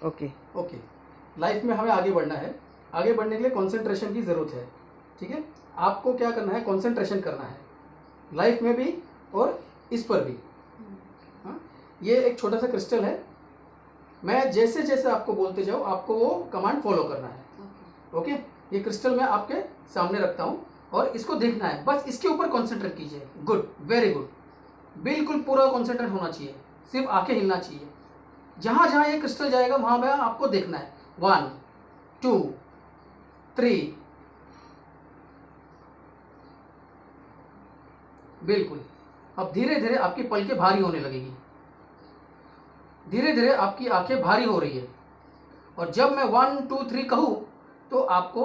Okay okay, life में हमें आगे बढ़ना है। आगे बढ़ने के लिए कंसंट्रेशन की ज़रूरत है। ठीक है, आपको क्या करना है, कंसंट्रेशन करना है लाइफ में भी और इस पर भी। हाँ, ये एक छोटा सा क्रिस्टल है। मैं जैसे जैसे आपको बोलते जाऊँ, आपको वो कमांड फॉलो करना है। ओके, ये क्रिस्टल मैं आपके सामने रखता हूँ और इसको देखना है, बस इसके ऊपर कॉन्सेंट्रेट कीजिए। गुड, वेरी गुड, बिल्कुल पूरा कॉन्सेंट्रेट होना चाहिए, सिर्फ आंखें हिलना चाहिए। जहाँ जहाँ ये क्रिस्टल जाएगा वहाँ वहाँ आपको देखना है। 1 2 3, बिल्कुल। अब धीरे धीरे आपकी पलकें भारी होने लगेगी, धीरे धीरे आपकी आंखें भारी हो रही है। और जब मैं 1 2 3 कहूँ तो आपको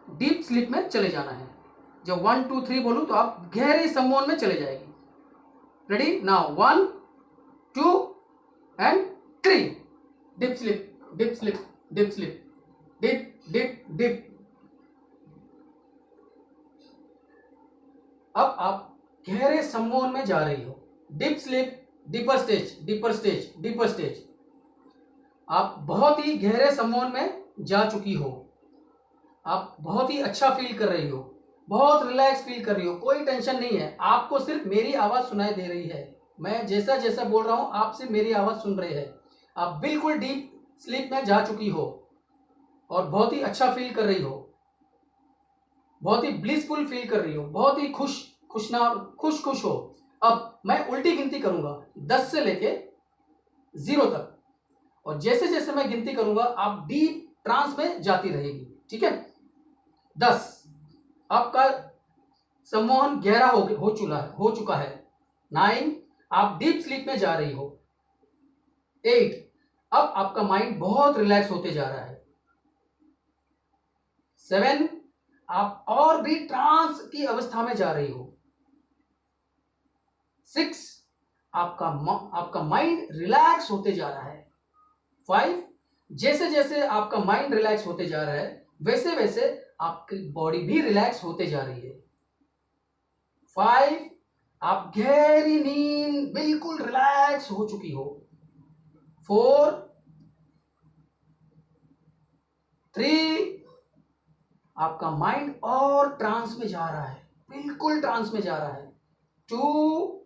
डीप स्लीप में चले जाना है। जब 1 2 3 बोलूँ तो आप गहरे सम्मोहन में चले जाएगी। Ready now, 1 2 and 3। Deep sleep, deep sleep, deep sleep, deep deep deep. अब आप गहरे सम्मोहन में जा रही हो। Deep sleep, deeper stage, deeper stage, deeper stage. आप बहुत ही गहरे सम्मोहन में जा चुकी हो। आप बहुत ही अच्छा फील कर रही हो, बहुत रिलैक्स फील कर रही हो, कोई टेंशन नहीं है। आपको सिर्फ मेरी आवाज सुनाई दे रही है। मैं जैसा जैसा बोल रहा हूं आप सिर्फ मेरी आवाज सुन रहे हैं। आप बिल्कुल डीप स्लीप में जा चुकी हो और बहुत ही अच्छा फील कर रही हो, बहुत ही ब्लिसफुल फील कर रही हो, बहुत ही खुश हो। अब मैं उल्टी गिनती करूंगा 10 से लेके 0 तक, और जैसे जैसे मैं गिनती करूंगा आप डीप ट्रांस में जाती रहेगी। ठीक है, 10, आपका सम्मोहन गहरा हो चुका है। 9, आप डीप स्लीप में जा रही हो। 8, अब आपका माइंड बहुत रिलैक्स होते जा रहा है। 7, आप और भी ट्रांस की अवस्था में जा रही हो। 6, आपका माइंड रिलैक्स होते जा रहा है। 5, जैसे जैसे आपका माइंड रिलैक्स होते जा रहा है वैसे वैसे आपकी बॉडी भी रिलैक्स होते जा रही है। 5, आप गहरी नींद बिल्कुल रिलैक्स हो चुकी हो। 4, 3, आपका माइंड और ट्रांस में जा रहा है, बिल्कुल ट्रांस में जा रहा है। 2,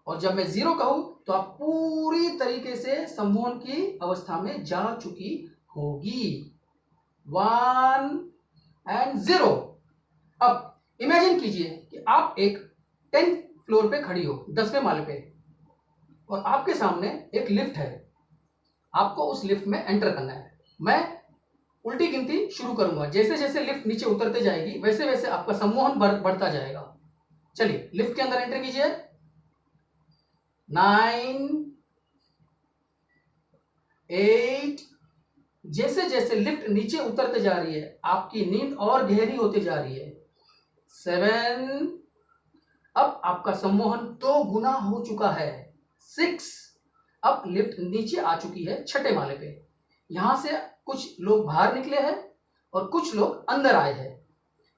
और जब मैं 0 कहूं तो आप पूरी तरीके से सम्मोहन की अवस्था में जा चुकी होगी। 1 एंड 0। अब इमेजिन कीजिए कि आप एक 10th फ्लोर पे खड़ी हो, 10वें माले पे, और आपके सामने एक लिफ्ट है। आपको उस लिफ्ट में एंटर करना है। मैं उल्टी गिनती शुरू करूंगा, जैसे जैसे लिफ्ट नीचे उतरते जाएगी वैसे वैसे आपका सम्मोहन बढ़ता जाएगा। चलिए लिफ्ट के अंदर एंटर कीजिए। 9, 8, जैसे जैसे लिफ्ट नीचे उतरते जा रही है आपकी नींद और गहरी होती जा रही है। 7, अब आपका सम्मोहन 2 गुना हो चुका है। 6, अब लिफ्ट नीचे आ चुकी है 6ठे माले पे। यहां से कुछ लोग बाहर निकले हैं और कुछ लोग अंदर आए हैं।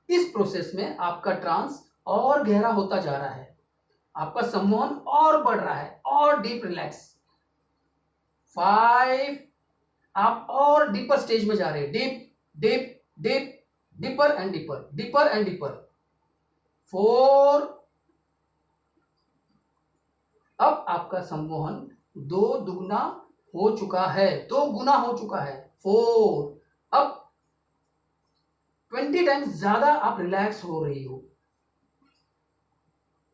इस प्रोसेस में आपका ट्रांस और गहरा होता जा रहा है, आपका सम्मोहन और बढ़ रहा है और डीप रिलैक्स। 5, आप और डीपर स्टेज में जा रहे हैं। Deep deep deep, deeper and deeper, deeper and deeper. 4, अब आपका सम्मोहन 2 दुगना हो चुका है, 2 गुना हो चुका है। 4, अब 20 टाइम्स ज्यादा आप रिलैक्स हो रही हो।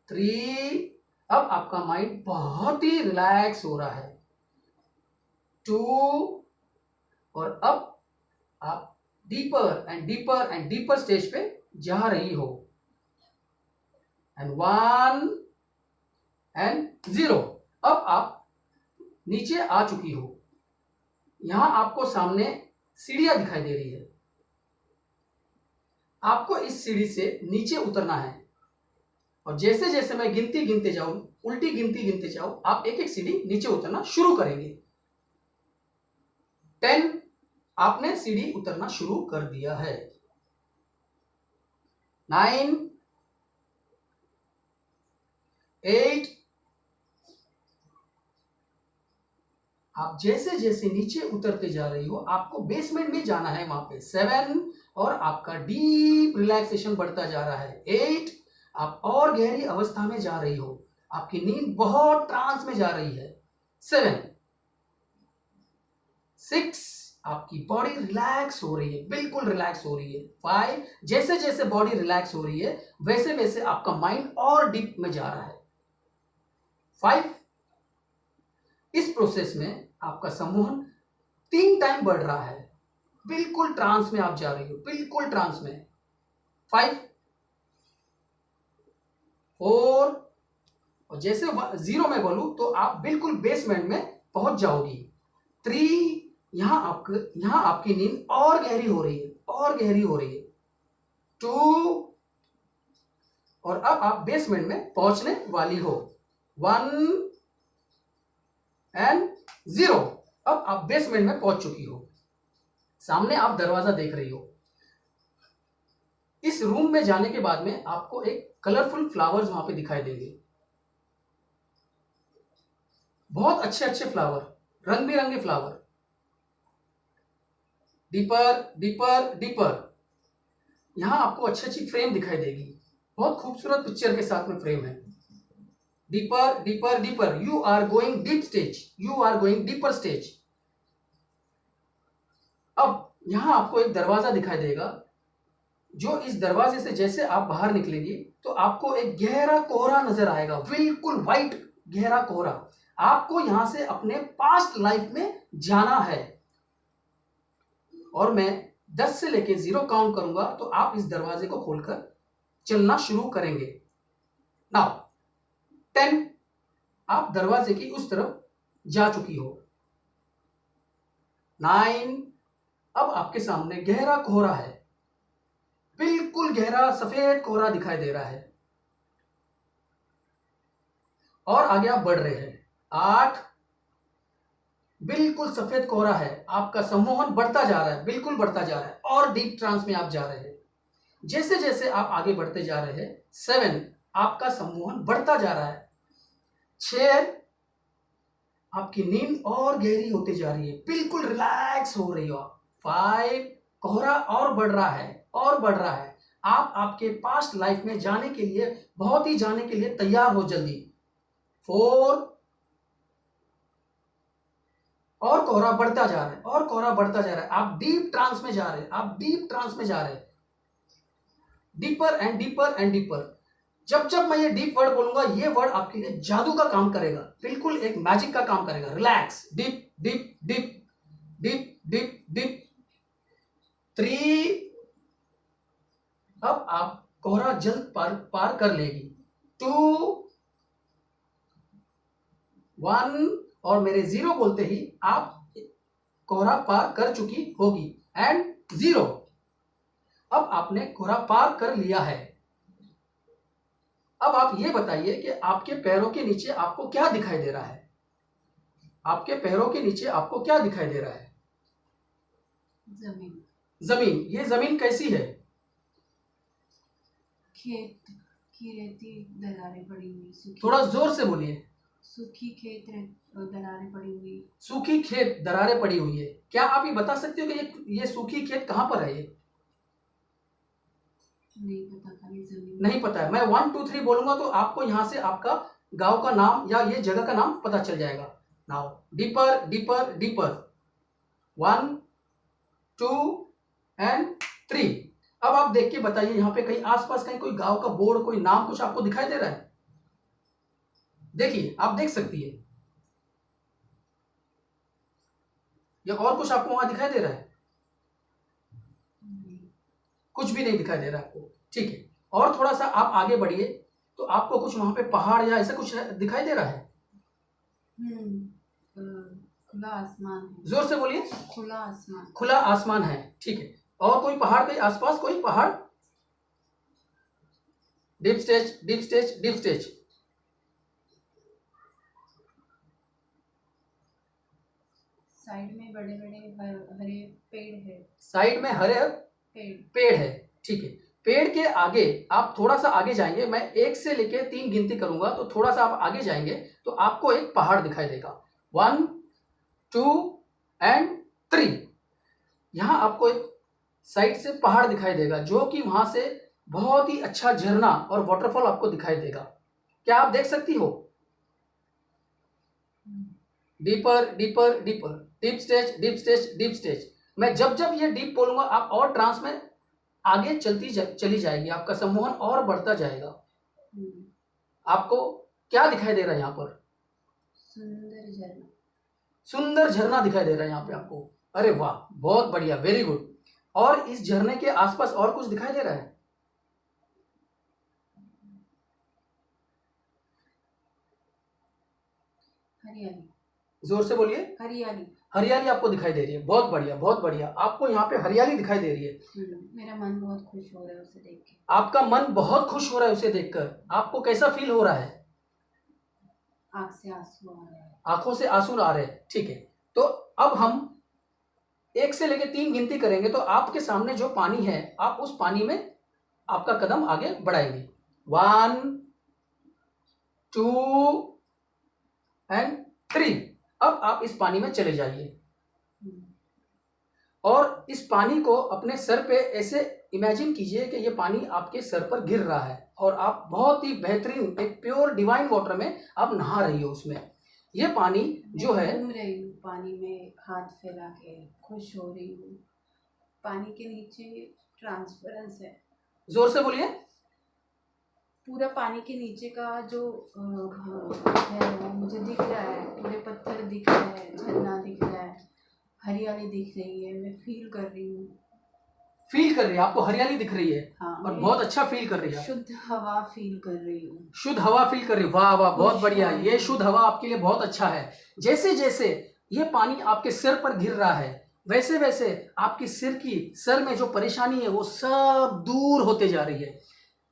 3, अब आपका माइंड बहुत ही रिलैक्स हो रहा है। 2, और अब आप deeper and deeper and deeper stage पे जा रही हो। एंड 1 एंड 0, अब आप नीचे आ चुकी हो। यहां आपको सामने सीढ़ियां दिखाई दे रही है। आपको इस सीढ़ी से नीचे उतरना है, और जैसे जैसे मैं गिनती गिनते जाऊं, उल्टी गिनती गिनते जाऊं, आप एक एक सीढ़ी नीचे उतरना शुरू करेंगे। 10, आपने सीढ़ी उतरना शुरू कर दिया है। 9, 8, आप जैसे जैसे नीचे उतरते जा रही हो आपको बेसमेंट में जाना है, वहां पे 7 और आपका डीप रिलैक्सेशन बढ़ता जा रहा है। 8 आप और गहरी अवस्था में जा रही हो, आपकी नींद बहुत ट्रांस में जा रही है। 7 6 आपकी बॉडी रिलैक्स हो रही है, बिल्कुल रिलैक्स हो रही है। 5 जैसे जैसे बॉडी रिलैक्स हो रही है वैसे वैसे आपका माइंड और डीप में जा रहा है। 5 इस प्रोसेस में आपका सम्मोहन 3 टाइम बढ़ रहा है, बिल्कुल ट्रांस में आप जा रही हो, बिल्कुल ट्रांस में। 5 4 और जैसे 0 में बोलूं तो आप बिल्कुल बेसमेंट में पहुंच जाओगी। 3 यहां आपकी नींद और गहरी हो रही है, और गहरी हो रही है। 2 और अब आप बेसमेंट में पहुंचने वाली हो। 1 एंड 0 अब आप बेसमेंट में पहुंच चुकी हो। सामने आप दरवाजा देख रही हो। इस रूम में जाने के बाद में आपको एक कलरफुल फ्लावर्स वहां पे दिखाई देंगे, बहुत अच्छे अच्छे फ्लावर, रंग बिरंगे फ्लावर। डीपर डीपर डीपर, यहां आपको अच्छी अच्छी फ्रेम दिखाई देगी, बहुत खूबसूरत पिक्चर के साथ में फ्रेम है। Deeper deeper deeper, you are going deep stage, you are going deeper stage. अब यहां आपको एक दरवाजा दिखाई देगा, जो इस दरवाजे से जैसे आप बाहर निकलेंगे तो आपको एक गहरा कोहरा नजर आएगा, बिल्कुल व्हाइट गहरा कोहरा। आपको यहां से अपने पास्ट लाइफ में जाना है और मैं 10 से लेके 0 काउंट करूंगा तो आप इस दरवाजे को खोलकर चलना शुरू करेंगे। नाउ 10 आप दरवाजे की उस तरफ जा चुकी हो। 9 अब आपके सामने गहरा कोहरा है, बिल्कुल गहरा सफेद कोहरा दिखाई दे रहा है और आगे आप बढ़ रहे हैं। 8 बिल्कुल सफेद कोहरा है, आपका सम्मोहन बढ़ता जा रहा है, बिल्कुल बढ़ता जा रहा है और डीप ट्रांस में आप जा रहे हैं। जैसे जैसे आप आगे बढ़ते जा रहे हैं 7 आपका सम्मोहन बढ़ता जा रहा है। 6 आपकी नींद और गहरी होती जा रही है, बिल्कुल रिलैक्स हो रही हो आप। 5 कोहरा और बढ़ रहा है और बढ़ रहा है, आप आपके पास्ट लाइफ में जाने के लिए, बहुत ही जाने के लिए तैयार हो जल्दी। 4 और कोहरा बढ़ता जा रहा है और कोहरा बढ़ता जा रहा है, आप डीप ट्रांस में जा रहे हैं, आप डीप ट्रांस में जा रहे हैं। Deeper and deeper and deeper, जब जब मैं ये डीप वर्ड बोलूंगा ये वर्ड आपके लिए जादू का काम करेगा, बिल्कुल एक मैजिक का काम करेगा। Relax, deep deep deep deep deep deep. 3 अब आप कोहरा जल्द पार कर लेगी। 2 1 और मेरे 0 बोलते ही आप कोहरा पार कर चुकी होगी। एंड 0 अब आपने कोहरा पार कर लिया है। अब आप ये बताइए कि आपके पैरों के नीचे आपको क्या दिखाई दे रहा है? आपके पैरों के नीचे आपको क्या दिखाई दे रहा है? जमीन। जमीन। ये जमीन कैसी है? खेत की रेती दरारें पड़ी हुई, सूखी। थोड़ा जोर से बोलिए। सूखी खेत दरारें पड़ी हुई। सूखी खेत दरारें पड़ी हुई है। क्या आप ये बता सकते हो कि ये सूखी खेत कहां पर है? ये नहीं पता, खाली जमीन। नहीं पता है। मैं 1 2 3 बोलूंगा तो आपको यहां से आपका गांव का नाम या ये जगह का नाम पता चल जाएगा। Now deeper deeper deeper. 1 2 and 3। अब आप देख के बताइए यहां पे कहीं आसपास कहीं कोई गांव का बोर्ड, कोई नाम कुछ आपको दिखाई दे रहा है? देखिए, आप देख सकती है, या और कुछ आपको वहां दिखाई दे रहा है? कुछ भी नहीं दिखाई दे रहा है आपको। ठीक है, और थोड़ा सा आप आगे बढ़िए तो आपको कुछ वहां पे पहाड़ या ऐसा कुछ दिखाई दे रहा है? खुला आसमान है। जोर से बोलिए। खुला आसमान। खुला आसमान है। ठीक है, और कोई पहाड़ के आसपास कोई पहाड़? Deep stage deep stage deep stage. Side में बड़े बड़े हरे पेड़ है। साइड में हरे पेड़ है। ठीक है, पेड़ के आगे आप थोड़ा सा आगे जाएंगे, मैं 1 से लेके 3 गिनती करूंगा तो थोड़ा सा आप आगे जाएंगे तो आपको एक पहाड़ दिखाई देगा। 1 2 एंड 3। यहाँ आपको एक साइड से पहाड़ दिखाई देगा, जो कि वहां से बहुत ही अच्छा झरना और वाटरफॉल आपको दिखाई देगा। क्या आप देख सकती हो? Deeper deeper deeper, deep stage deep stage deep stage. मैं जब जब ये डीप बोलूंगा आप और ट्रांस में आगे चली जाएगी, आपका सम्मोहन और बढ़ता जाएगा। आपको क्या दिखाई दे रहा है यहाँ पर? सुंदर झरना। सुंदर झरना दिखाई दे रहा है यहाँ पे आपको। अरे वाह, बहुत बढ़िया, वेरी गुड। और इस झरने के आसपास और कुछ दिखाई दे रहा है? हरियाली। जोर से बोलिए। हरियाली। हरियाली आपको दिखाई दे रही है, बहुत बढ़िया बहुत बढ़िया। आपको यहाँ पे हरियाली दिखाई दे रही है। मेरा मन बहुत खुश हो रहा है उसे देख के। आपका मन बहुत खुश हो रहा है उसे देखकर। आपको कैसा फील हो रहा है? आंख से आंसू आ रहे हैं। आंखों से आंसू आ रहे हैं, ठीक है। तो अब हम 1 से लेकर 3 गिनती करेंगे, तो आपके सामने जो पानी है आप उस पानी में आपका कदम आगे बढ़ाएंगे। 1 2 एंड 3। अब आप इस पानी में चले जाइए और इस पानी को अपने सर पे ऐसे इमेजिन कीजिए कि ये पानी आपके सर पर गिर रहा है और आप बहुत ही बेहतरीन एक प्योर डिवाइन वाटर में आप नहा रही हो उसमें। ये पानी जो है, घूम रही हूँ पानी में, हाथ फैला के खुश हो रही हूँ। पानी के नीचे ट्रांसपेरेंस है। जोर से बोलिए। पूरा पानी के नीचे का जो है वो मुझे दिख रहा है। पूरे पत्थर दिख रहे हैं, झरना दिख रहा है, हरियाली दिख रही है। मैं फील कर रही हूँ। फील कर रही है? आपको हरियाली दिख रही है? हाँ, और बहुत अच्छा फील कर रही है। शुद्ध हवा फील कर रही हूँ। शुद्ध हवा फील कर रही है, वाह वाह, बहुत बढ़िया। ये शुद्ध हवा आपके लिए बहुत अच्छा है। जैसे जैसे ये पानी आपके सिर पर गिर रहा है, वैसे वैसे आपके सर में जो परेशानी है वो सब दूर होते जा रही है।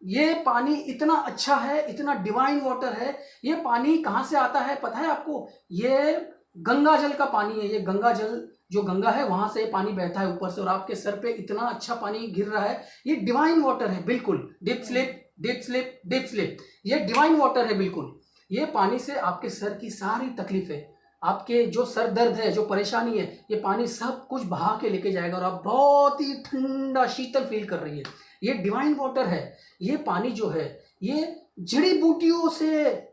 ये पानी इतना अच्छा है, इतना डिवाइन वाटर है। ये पानी कहाँ से आता है पता है आपको? ये गंगा जल का पानी है। ये गंगा जल, जो गंगा है वहां से पानी बहता है ऊपर से और आपके सर पे इतना अच्छा पानी गिर रहा है। ये डिवाइन वाटर है, बिल्कुल deep sleep deep sleep deep sleep. ये डिवाइन वाटर है बिल्कुल। ये पानी से आपके सर की सारी तकलीफें, आपके जो सर दर्द है, जो परेशानी है, ये पानी सब कुछ बहा के लेके जाएगा और आप बहुत ही ठंडा शीतल फील कर रही है। ये डिवाइन वाटर है। ये पानी जो है ये जड़ी बूटियों से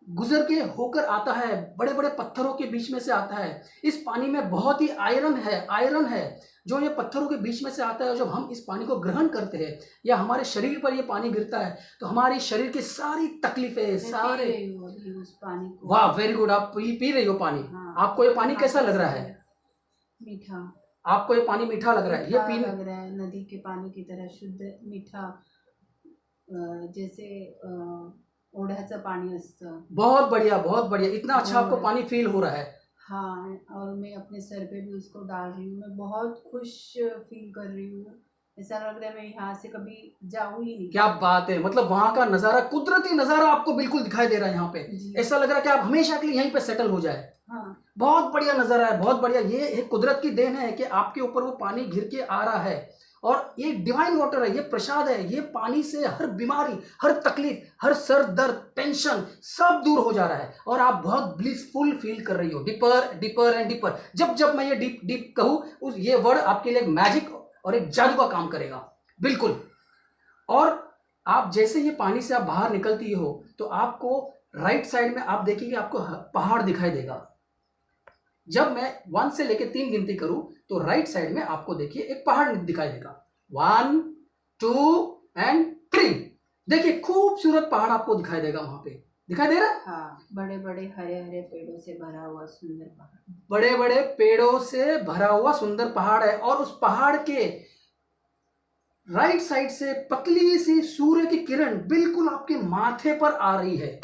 गुजर के होकर आता है, बड़े बड़े पत्थरों के बीच में से आता है। इस पानी में बहुत ही आयरन है जो ये पत्थरों के बीच में से आता है। जब हम इस पानी को ग्रहण करते हैं या हमारे शरीर पर ये पानी गिरता है तो हमारी शरीर की सारी तकलीफें सारे। उस पानी को। वाह, वेरी गुड। आप पी रही हो पानी। हाँ, आपको ये पानी कैसा लग रहा है? मीठा। आपको ये पानी मीठा लग रहा है? ये पीने लग रहा है नदी के पानी की तरह शुद्ध मीठा, जैसे ओढ्याचं पाणी असतं। बहुत बढ़िया बहुत बढ़िया। इतना अच्छा आपको पानी फील हो रहा है? हाँ, और मैं अपने सर पे भी उसको डाल रही हूँ। मैं बहुत खुश फील कर रही हूँ। ऐसा लग रहा है मैं यहाँ से कभी जाऊँ ही नहीं। क्या बात है, मतलब वहां का नजारा, कुदरती नजारा आपको बिल्कुल दिखाई दे रहा है यहाँ पे। ऐसा लग रहा है कि आप हमेशा के लिए यहीं पे सेटल हो जाए। हाँ, बहुत बढ़िया नजारा है, बहुत बढ़िया। ये एक कुदरत की देन है कि आपके ऊपर वो पानी घिर के आ रहा है और ये डिवाइन वाटर है, ये प्रसाद है। ये पानी से हर बीमारी, हर तकलीफ, हर सर दर्द, टेंशन सब दूर हो जा रहा है और आप बहुत ब्लिसफुल फील कर रही हो। Deeper deeper and deeper. जब जब मैं ये डीप डीप कहूँ, ये वर्ड आपके लिए एक मैजिक और एक जादू का काम करेगा, बिल्कुल। और आप जैसे ये पानी से आप बाहर निकलती हो तो आपको राइट साइड में आप देखिए आपको पहाड़ दिखाई देगा। जब मैं 1 से लेकर 3 गिनती करूं तो राइट साइड में आपको देखिए एक पहाड़ दिखाई देगा। 1 2 एंड 3। देखिए खूबसूरत पहाड़ आपको दिखाई देगा, वहां पे दिखाई दे रहा है। हाँ, बड़े बड़े हरे हरे पेड़ों से भरा हुआ सुंदर पहाड़। बड़े बड़े पेड़ों से भरा हुआ सुंदर पहाड़ है और उस पहाड़ के राइट साइड से पतली सी सूर्य की किरण बिल्कुल आपके माथे पर आ रही है।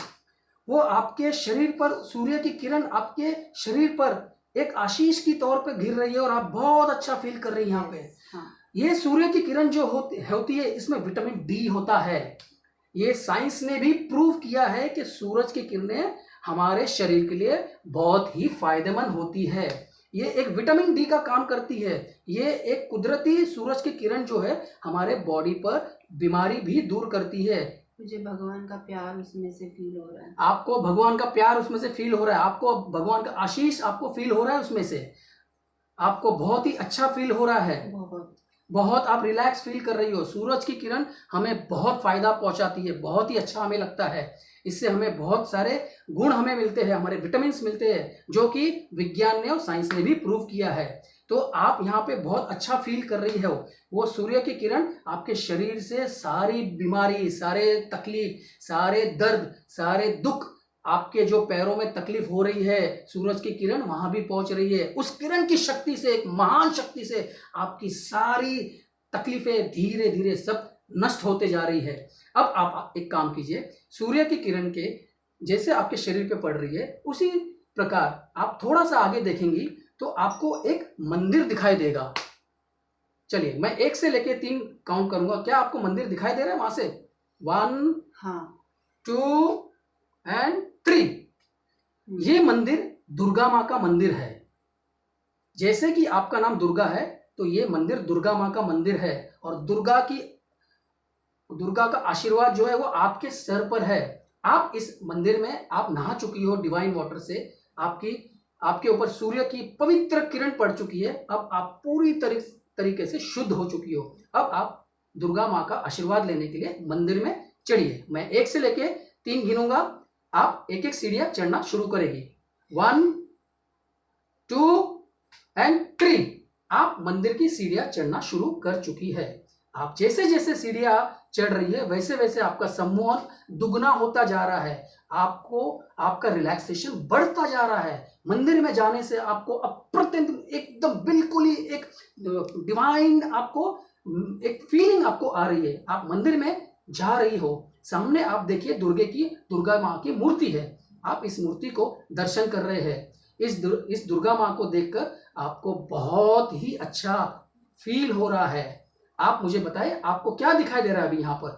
वो आपके शरीर पर, सूर्य की किरण आपके शरीर पर एक आशीष की तौर पे गिर रही है और आप बहुत अच्छा फील कर रही हैं यहाँ पे। हाँ। ये सूर्य की किरण जो होती है, इसमें विटामिन डी होता है। ये साइंस ने भी प्रूव किया है कि सूरज की किरणें हमारे शरीर के लिए बहुत ही फायदेमंद होती है। ये एक विटामिन डी का काम करती है। ये एक कुदरती सूरज की किरण जो है हमारे बॉडी पर बीमारी भी दूर करती है। मुझे भगवान का प्यार उसमें से फील हो रहा है। आपको भगवान का प्यार उसमें से फील हो रहा है, आपको भगवान का आशीष आपको फील हो रहा है उसमें से, आपको बहुत ही अच्छा फील हो रहा है, बहुत बहुत आप रिलैक्स फील कर रही हो। सूरज की किरण हमें बहुत फायदा पहुंचाती है, बहुत ही अच्छा हमें लगता है। इससे हमें बहुत सारे गुण हमें मिलते हैं, हमारे विटामिन मिलते हैं, जो कि विज्ञान ने और साइंस ने भी प्रूव किया है। तो आप यहाँ पे बहुत अच्छा फील कर रही हो। वो सूर्य की किरण आपके शरीर से सारी बीमारी, सारे तकलीफ, सारे दर्द, सारे दुख, आपके जो पैरों में तकलीफ हो रही है, सूरज की किरण वहां भी पहुंच रही है। उस किरण की शक्ति से, एक महान शक्ति से आपकी सारी तकलीफें धीरे धीरे सब नष्ट होते जा रही है। अब आप एक काम कीजिए, सूर्य की किरण के जैसे आपके शरीर पे पड़ रही है, उसी प्रकार आप थोड़ा सा आगे देखेंगी तो आपको एक मंदिर दिखाई देगा। चलिए मैं 1 से लेके 3 काउंट करूंगा, क्या आपको मंदिर दिखाई दे रहा है वहां से? 1 हाँ 2 एंड 3। ये मंदिर दुर्गा माँ का मंदिर है। जैसे कि आपका नाम दुर्गा है, तो ये मंदिर दुर्गा माँ का मंदिर है, और दुर्गा का आशीर्वाद जो है वो आपके सर पर है। आप इस मंदिर में आप नहा चुकी हो डिवाइन वाटर से, आपके ऊपर सूर्य की पवित्र किरण पड़ चुकी है। अब आप पूरी तरीके से शुद्ध हो चुकी हो। अब आप दुर्गा माँ का आशीर्वाद लेने के लिए मंदिर में चढ़िए। मैं 1 से लेके 3 गिनूंगा, आप एक एक सीढ़ियां चढ़ना शुरू करेगी। 1 2 एंड 3। आप मंदिर की सीढ़ियां चढ़ना शुरू कर चुकी है। आप जैसे जैसे सीढ़ियां चढ़ रही है, वैसे वैसे आपका सम्मोहन दुगना होता जा रहा है। आपको आपका रिलैक्सेशन बढ़ता जा रहा है। मंदिर में जाने से आपको अप्रत्यंत एकदम बिल्कुल ही एक डिवाइन आपको एक फीलिंग आपको आ रही है। आप मंदिर में जा रही हो, सामने आप देखिए दुर्गा माँ की मूर्ति है। आप इस मूर्ति को दर्शन कर रहे हैं। इस दुर्गा माँ को देखकर आपको बहुत ही अच्छा फील हो रहा है। आप मुझे बताइए आपको क्या दिखाई दे रहा है अभी यहाँ पर?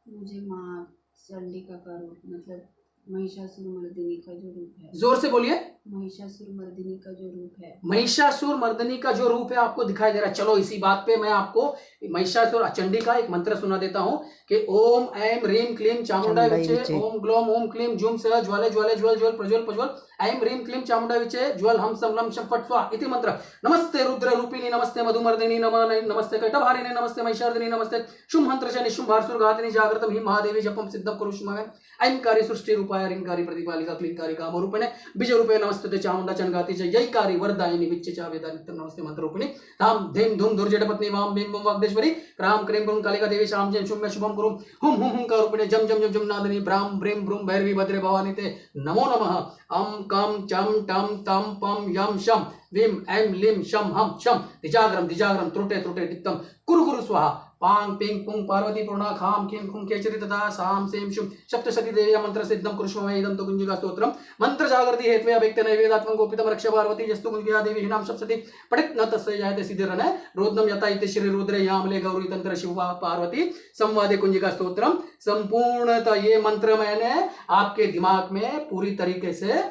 मुझे माँ चंडिका का रूप, मतलब महिषासुर मर्दिनी का जो रूप है। जोर से बोलिए। महिषासुर मर्दिनी का जो रूप है। महिषासुर मर्दिनी का जो रूप है आपको दिखाई दे रहा है। चलो इसी बात पे मैं आपको महिषासुर चंडी का एक मंत्र सुना देता हूँ कि ओम ऐं ह्रीं क्लीं चामुंडाय विचे, ओम ग्लौम ओम क्लीं जूम स ज्वाले ज्वाले ज्वल ज्वल प्रज्वल प्रज्वल, ऐं ह्रीं क्लीं चामुंडाय विचे ज्वल हम सम लम शम फट स्वाहा इति मंत्र। नमस्ते रुद्र रूपिणी, नमस्ते मधुमर्दिनी, नमस्ते कैटभारिणी, नमस्ते महिषार्दिनी, नमस्ते शुंभंत्रच निशुंभासुर घातिनी जागृतम हि महादेवी जपम सिद्धम कुरुष्मः। ऐंकारी सृष्टि रूपाय ह्रींकारी प्रतिपालिका क्लींकारी कामरूपिणे बीज रूपे नमस्ते चामुंडा चनगाति च जयकारी वरदायिनी विच्च वेदा नित्यं नमस्ते मंत्र रूपिणी धाम धीम धूम धुर्जटपत्नी वाम भीम भूम वाग्देश्वरी क्राम क्रीम क्रूम कालिका देवी शाम जन शुभ शुभम कुरु हुम हुम हुम का रूपिणे जम जम जम जम नादिनी ब्राह्म ब्रीम ब्रूम भैरवी भद्रे भवानी ते नमो नमः। अम कम चम टम तम पम यम शम विम ऐं लिम शम हम शम दिजाग्रम त्रुटे त्रुटे दिक्तम कुरु कुरु स्वाहा। पांग पिंग पुंग पार्वती पूर्णा खाम किम खुम केचरी तथा साम सेम शुम सप्तशती देवी मंत्र सिद्धम कुरुष्म इदं तो कुंजिका स्तोत्रम मंत्र जागृति हेत्वे अभिक्त नैवेदात्मं गोपितम रक्ष पार्वती जस्तु कुंजिका देवी हिनाम सप्तशती पठित न तस्य जायते सिद्धिरन रोदनम यथा इति श्री रुद्रे यामले गौरी तंत्र शिव पार्वती संवादे कुंजिका स्तोत्रम। संपूर्णतः ये मंत्र मैंने आपके दिमाग में पूरी तरीके से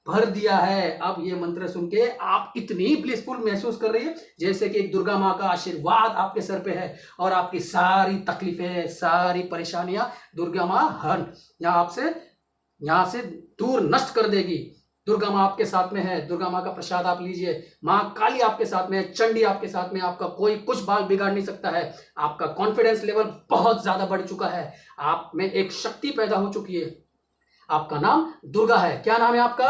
भर दिया है। अब ये मंत्र सुन के आप इतनी ब्लिसफुल महसूस कर रही है जैसे कि एक दुर्गा माँ का आशीर्वाद आपके सर पे है, और आपकी सारी तकलीफें, सारी परेशानियां दुर्गा माँ हर यहाँ से दूर नष्ट कर देगी। दुर्गा माँ आपके साथ में है। दुर्गा माँ का प्रसाद आप लीजिए। माँ काली आपके साथ में है, चंडी आपके साथ में। आपका कोई कुछ बाल बिगाड़ नहीं सकता है। आपका कॉन्फिडेंस लेवल बहुत ज्यादा बढ़ चुका है। आप में एक शक्ति पैदा हो चुकी है। आपका नाम दुर्गा है। क्या नाम है आपका?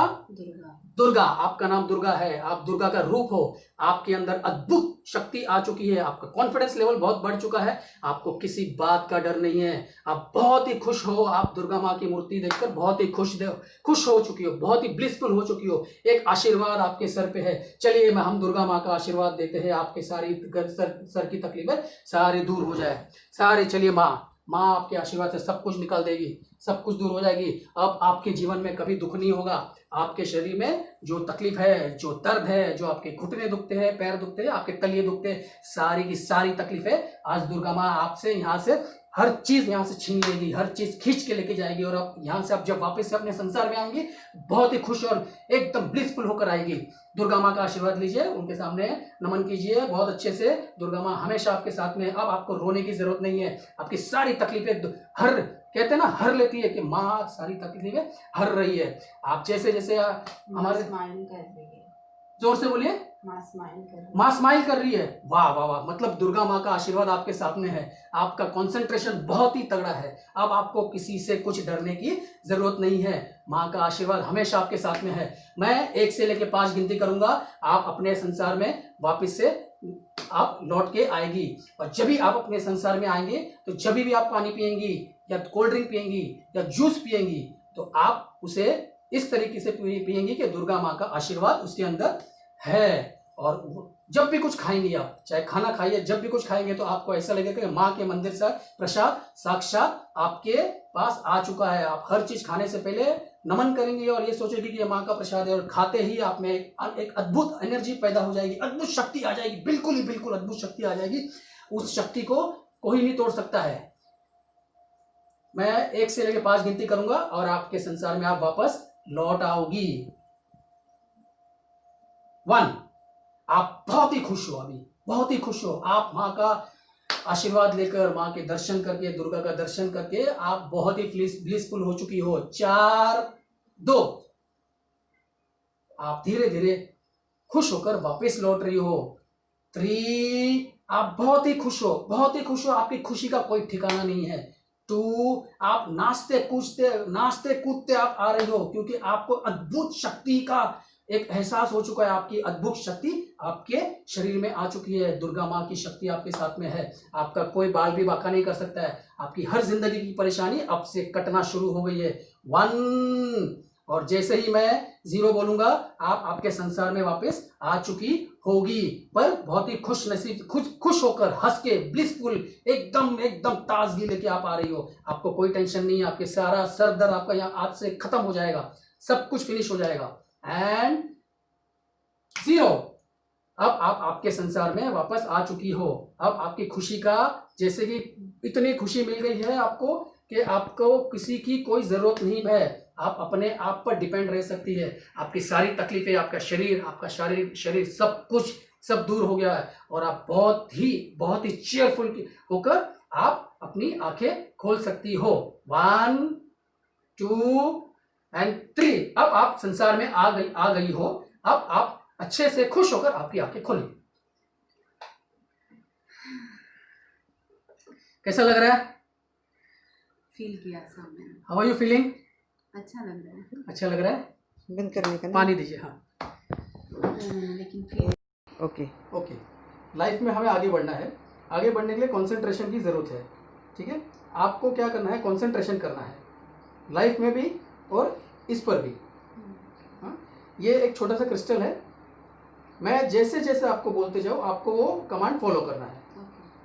दुर्गा। आपका नाम दुर्गा है। आप दुर्गा का रूप हो। आपके अंदर अद्भुत शक्ति आ चुकी है। आपका कॉन्फिडेंस लेवल बहुत बढ़ चुका है। आपको किसी बात का डर नहीं है। आप बहुत ही खुश हो। आप दुर्गा माँ की मूर्ति देखकर बहुत ही खुश हो चुकी हो, बहुत ही ब्लिसफुल हो चुकी हो। एक आशीर्वाद आपके सर पे है। चलिए हम दुर्गा माँ का आशीर्वाद देते हैं, आपके सारी सर की तकलीफें सारी दूर हो जाए सारी। चलिए माँ आपके आशीर्वाद से सब कुछ निकाल देगी, सब कुछ दूर हो जाएगी। अब आपके जीवन में कभी दुख नहीं होगा। आपके शरीर में जो तकलीफ है, जो दर्द है, जो आपके घुटने दुखते हैं, पैर दुखते हैं, आपके तलिए दुखते हैं, सारी की सारी तकलीफें आज दुर्गा माँ आपसे यहाँ से हर चीज यहाँ से छीन लेगी, हर चीज खींच के लेके जाएगी, और अब यहाँ से आप जब वापस से अपने संसार में आएंगे बहुत ही खुश और एकदम ब्लिसफुल होकर आएगी। दुर्गा माँ का आशीर्वाद लीजिए, उनके सामने नमन कीजिए बहुत अच्छे से। दुर्गा माँ हमेशा आपके साथ में है। अब आपको रोने की जरूरत नहीं है, आपकी सारी तकलीफें हर कहते हैं ना हर लेती है, कि माँ सारी तकलीफें हर रही है। आप जैसे जैसे हमारे स्माइल कर रही है, जोर से बोलिए, माँ स्माइल कर रही है, माँ स्माइल कर रही है। वाह वाह वाह, मतलब दुर्गा माँ का आशीर्वाद आपके साथ में है। आपका कंसंट्रेशन बहुत ही तगड़ा है। अब आपको किसी से कुछ डरने की जरूरत नहीं है, माँ का आशीर्वाद हमेशा आपके साथ में है। मैं 1 से लेकर 5 गिनती करूंगा, आप अपने संसार में वापस से आप लौट के आएगी। और जब भी आप अपने संसार में आएंगे, तो जब भी आप पानी पिएंगी या कोल्ड ड्रिंक पिएंगी या जूस पिएंगी, तो आप उसे इस तरीके से पिएंगी कि दुर्गा माँ का आशीर्वाद उसके अंदर है। और जब भी कुछ खाएंगे, आप चाहे खाना खाइए, जब भी कुछ खाएंगे तो आपको ऐसा लगेगा कि माँ के मंदिर से प्रसाद साक्षात आपके पास आ चुका है। आप हर चीज खाने से पहले नमन करेंगे और ये सोचेंगे कि ये माँ का प्रसाद है, और खाते ही आप में एक अद्भुत एनर्जी पैदा हो जाएगी, अद्भुत शक्ति आ जाएगी, बिल्कुल ही बिल्कुल अद्भुत शक्ति आ जाएगी। उस शक्ति को कोई नहीं तोड़ सकता है। मैं 1 से लेकर 5 गिनती करूंगा और आपके संसार में आप वापस लौट आओगी। 1, आप बहुत ही खुश हो, अभी बहुत ही खुश हो। आप माँ का आशीर्वाद लेकर, माँ के दर्शन करके, दुर्गा का दर्शन करके आप बहुत ही ब्लिसफुल हो चुकी हो। 4, 2, आप धीरे धीरे खुश होकर वापस लौट रही हो। 3, आप बहुत ही खुश हो, बहुत ही खुश हो, आपकी खुशी का कोई ठिकाना नहीं है। 2, आप नाचते कूदते आप आ रही हो, क्योंकि आपको अद्भुत शक्ति का एक एहसास हो चुका है। आपकी अद्भुत शक्ति आपके शरीर में आ चुकी है। दुर्गा माँ की शक्ति आपके साथ में है। आपका कोई बाल भी बांका नहीं कर सकता है। आपकी हर जिंदगी की परेशानी अब से कटना शुरू हो गई है। 1, और जैसे ही मैं 0 बोलूंगा, आप आपके संसार में वापस आ चुकी होगी, पर बहुत ही खुश नसीब, खुश होकर, हंस के, ब्लिसफुल, एकदम ताजगी लेके आप आ रही हो। आपको कोई टेंशन नहीं है, आपके सारा सर दर्द आपका यहाँ आज से खत्म हो जाएगा, सब कुछ फिनिश हो जाएगा। एंड 0, अब आप आपके संसार में वापस आ चुकी हो। अब आपकी खुशी का, जैसे कि इतनी खुशी मिल गई है आपको कि आपको किसी की कोई जरूरत नहीं है। आप अपने आप पर डिपेंड रह सकती है। आपकी सारी तकलीफें, आपका शारीरिक शरीर सब कुछ सब दूर हो गया है, और आप बहुत ही चेयरफुल होकर आप अपनी आंखें खोल सकती हो। 1, 2 एंड 3, अब आप संसार में आ गई हो। अब आप अच्छे से खुश होकर आपकी आंखें खोलिए। कैसा लग रहा है? फील किया सामने, हाउ आर यू फीलिंग? अच्छा लग रहा है। अच्छा लग रहा है? बंद करने का ना? पानी दीजिए। हाँ, लेकिन फील ओके। लाइफ में हमें आगे बढ़ना है। आगे बढ़ने के लिए कंसंट्रेशन की ज़रूरत है, ठीक है? आपको क्या करना है? कंसंट्रेशन करना है, लाइफ में भी और इस पर भी। हाँ, ये एक छोटा सा क्रिस्टल है। मैं जैसे जैसे आपको बोलते जाऊँ, आपको वो कमांड फॉलो करना है।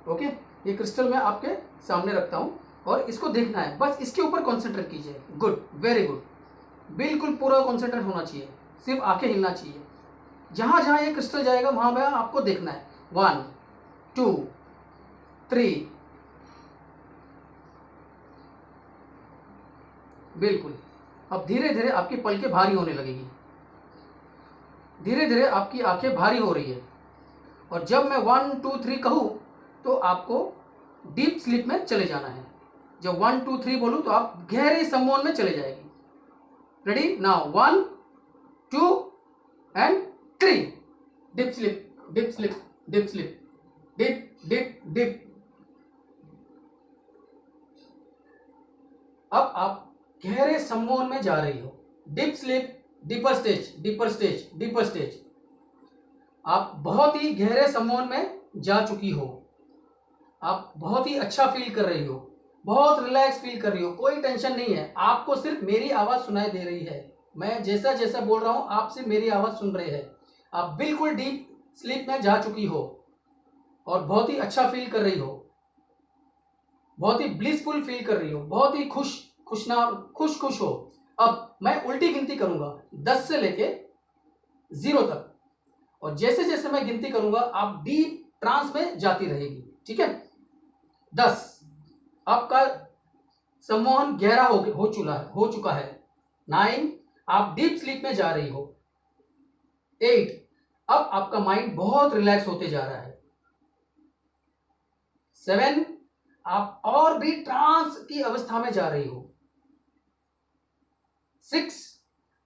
ओके, ये क्रिस्टल मैं आपके सामने रखता हूँ और इसको देखना है, बस इसके ऊपर कॉन्सेंट्रेट कीजिए। गुड, वेरी गुड, बिल्कुल पूरा कॉन्सेंट्रेट होना चाहिए, सिर्फ आंखें हिलना चाहिए। जहाँ जहाँ ये क्रिस्टल जाएगा वहाँ पे आपको देखना है। 1, 2, 3, बिल्कुल। अब धीरे धीरे आपकी पलकें भारी होने लगेगी, धीरे धीरे आपकी आंखें भारी हो रही है, और जब मैं 1, 2, 3 कहूँ तो आपको डीप स्लीप में चले जाना है। जब 1, 2, 3 बोलूँ तो आप गहरे सम्मोहन में चले जाएगी। Ready now? 1, 2 and 3। Deep sleep, deep sleep, deep sleep, deep deep deep. अब आप गहरे सम्मोहन में जा रही हो। Deep sleep, deeper stage, deeper stage, deeper stage. आप बहुत ही गहरे सम्मोहन में जा चुकी हो। आप बहुत ही अच्छा फील कर रही हो, बहुत रिलैक्स फील कर रही हो, कोई टेंशन नहीं है। आपको सिर्फ मेरी आवाज सुनाई दे रही है। मैं जैसा जैसा बोल रहा हूं आप सिर्फ मेरी आवाज सुन रहे हैं। आप बिल्कुल डीप स्लीप में जा चुकी हो और बहुत ही अच्छा फील कर रही हो, बहुत ही ब्लिसफुल फील कर रही हो, बहुत ही खुश हो। अब मैं उल्टी गिनती करूंगा 10 से लेके 0 तक, और जैसे जैसे मैं गिनती करूंगा आप डीप ट्रांस में जाती रहेगी, ठीक है? 10। आपका सम्मोहन गहरा हो चुका है। 9 आप डीप स्लीप में जा रही हो। 8 अब आपका माइंड बहुत रिलैक्स होते जा रहा है। 7 आप और भी ट्रांस की अवस्था में जा रही हो। 6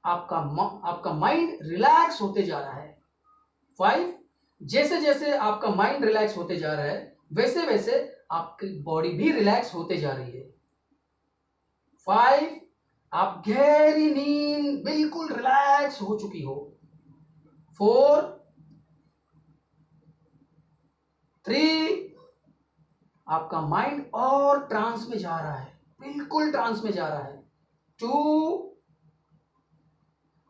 आपका माइंड रिलैक्स होते जा रहा है। 5 जैसे जैसे आपका माइंड रिलैक्स होते जा रहा है वैसे वैसे आपकी बॉडी भी रिलैक्स होते जा रही है। 5 आप गहरी नींद बिल्कुल रिलैक्स हो चुकी हो। 4 3 आपका माइंड और ट्रांस में जा रहा है, बिल्कुल ट्रांस में जा रहा है। 2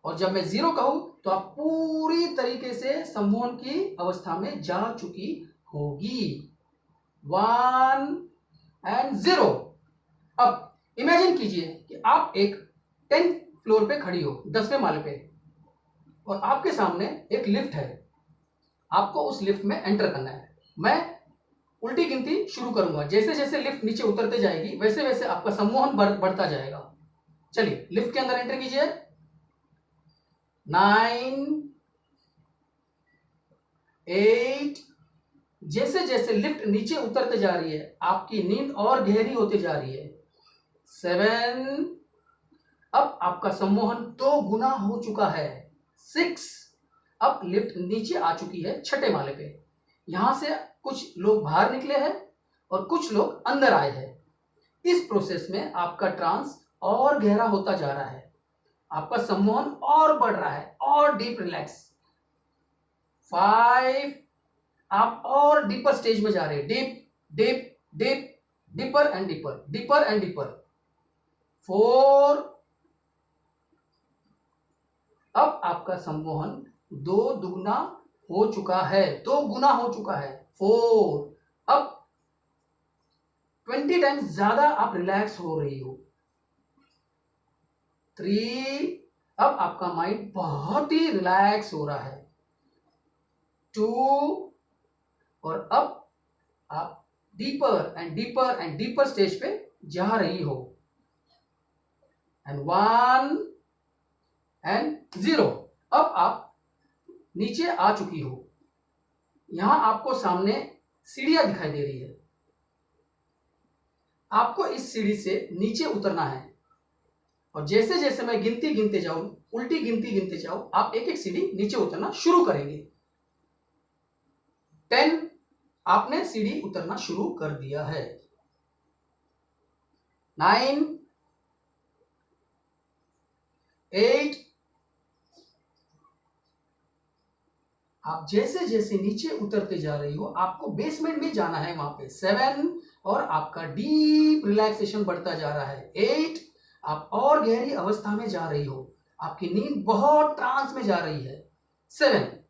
और जब मैं 0 कहूं तो आप पूरी तरीके से सम्मोहन की अवस्था में जा चुकी होगी। 1 एंड 0। अब इमेजिन कीजिए कि आप एक 10th फ्लोर पे खड़ी हो, 10वें माले पे, और आपके सामने एक लिफ्ट है। आपको उस लिफ्ट में एंटर करना है। मैं उल्टी गिनती शुरू करूंगा, जैसे जैसे लिफ्ट नीचे उतरते जाएगी वैसे वैसे आपका सम्मोहन बढ़ता जाएगा। चलिए लिफ्ट के अंदर एंटर कीजिए। 9 8 जैसे जैसे लिफ्ट नीचे उतरते जा रही है आपकी नींद और गहरी होती जा रही है। 7 अब आपका सम्मोहन 2 गुना हो चुका है। 6 अब लिफ्ट नीचे आ चुकी है 6ठे माले पे। यहां से कुछ लोग बाहर निकले हैं और कुछ लोग अंदर आए हैं। इस प्रोसेस में आपका ट्रांस और गहरा होता जा रहा है, आपका सम्मोहन और बढ़ रहा है और डीप रिलैक्स। 5 आप और डीपर स्टेज में जा रहे हैं, deep deep deep deeper and deeper, deeper and deeper. 4 अब आपका सम्मोहन 2 दुगना हो चुका है, 2 गुना हो चुका है। 4 अब 20 टाइम्स ज्यादा आप रिलैक्स हो रही हो। 3 अब आपका माइंड बहुत ही रिलैक्स हो रहा है। 2 और अब आप deeper and deeper and deeper stage पे जा रही हो। एंड 1 एंड 0 अब आप नीचे आ चुकी हो। यहां आपको सामने सीढ़ियां दिखाई दे रही है। आपको इस सीढ़ी से नीचे उतरना है और जैसे जैसे मैं गिनती गिनते जाऊं, उल्टी गिनती गिनते जाऊं, आप एक एक सीढ़ी नीचे उतरना शुरू करेंगे। 10 आपने सीढ़ी उतरना शुरू कर दिया है। 9 8 आप जैसे जैसे नीचे उतरते जा रही हो आपको बेसमेंट में जाना है वहां पे। 7 और आपका डीप रिलैक्सेशन बढ़ता जा रहा है। 8 आप और गहरी अवस्था में जा रही हो, आपकी नींद बहुत ट्रांस में जा रही है। 7